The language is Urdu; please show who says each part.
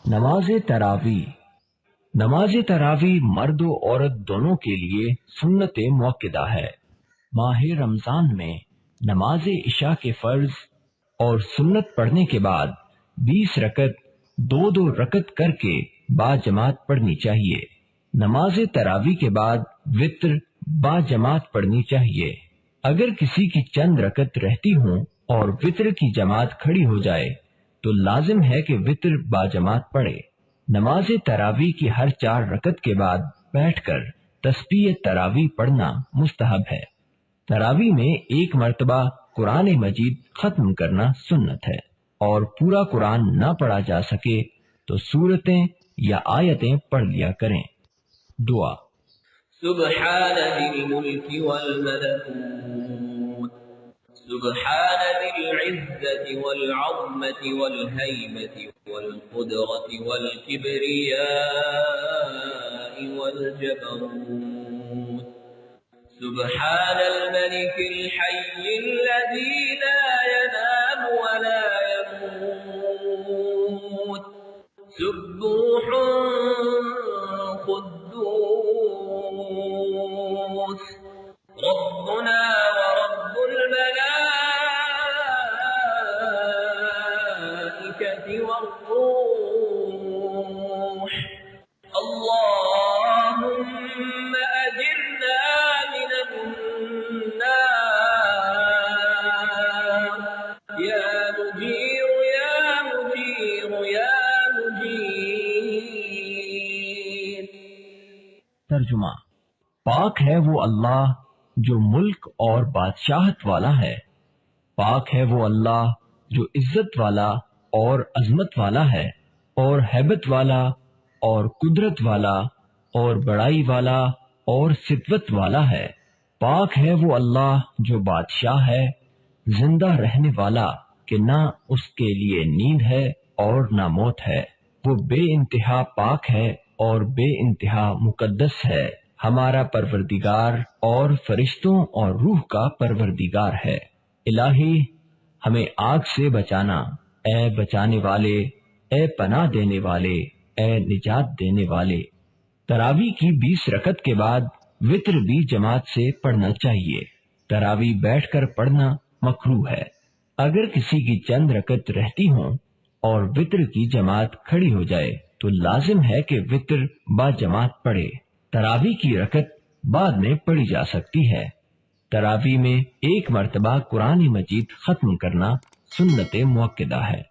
Speaker 1: نماز تراوی مرد و عورت دونوں کے لیے سنت موقدہ ہے۔ ماہ رمضان میں نماز عشاء کے فرض اور سنت پڑھنے کے بعد 20 رکعت 2 رکعت کر کے با جماعت پڑھنی چاہیے۔ نماز تراوی کے بعد وتر با جماعت پڑھنی چاہیے۔ اگر کسی کی چند رکعت رہتی ہوں اور وتر کی جماعت کھڑی ہو جائے تو لازم ہے کہ وتر با جماعت پڑھے۔ نماز تراوی کی ہر 4 رکعت کے بعد بیٹھ کر تسبیح تراوی پڑھنا مستحب ہے۔ تراوی میں ایک مرتبہ قرآن مجید ختم کرنا سنت ہے، اور پورا قرآن نہ پڑھا جا سکے تو سورتیں یا آیتیں پڑھ لیا کریں۔ دعا:
Speaker 2: سبحان ذی الملک والملکوت، سبحان ذی العزة والعظمة والهیبة والقدرة والكبریاء والجبروت، سبحان الملك الحي الذي لا ينام ولا يموت، سبوح قدوس ربنا ورب الملائكة والروح، اللهم أجرنا من النار يا مجير يا مجير يا مجير۔
Speaker 1: ترجمہ: پاک ہے وہ اللہ جو ملک اور بادشاہت والا ہے، پاک ہے وہ اللہ جو عزت والا اور عظمت والا ہے، اور ہیبت والا اور قدرت والا اور بڑائی والا اور سطوت والا ہے۔ پاک ہے وہ اللہ جو بادشاہ ہے، زندہ رہنے والا کہ نہ اس کے لیے نیند ہے اور نہ موت ہے۔ وہ بے انتہا پاک ہے اور بے انتہا مقدس ہے۔ ہمارا پروردگار اور فرشتوں اور روح کا پروردگار ہے۔ الہی ہمیں آگ سے بچانا، اے بچانے والے، اے پناہ دینے والے، اے نجات دینے والے۔ تراوی کی 20 رکعت کے بعد وتر بھی جماعت سے پڑھنا چاہیے۔ تراوی بیٹھ کر پڑھنا مکروہ ہے۔ اگر کسی کی چند رکعت رہتی ہوں اور وتر کی جماعت کھڑی ہو جائے تو لازم ہے کہ وتر با جماعت پڑھے۔ تراوی کی رکعت بعد میں پڑھی جا سکتی ہے۔ تراوی میں ایک مرتبہ قرآن مجید ختم کرنا سنت موقدہ ہے۔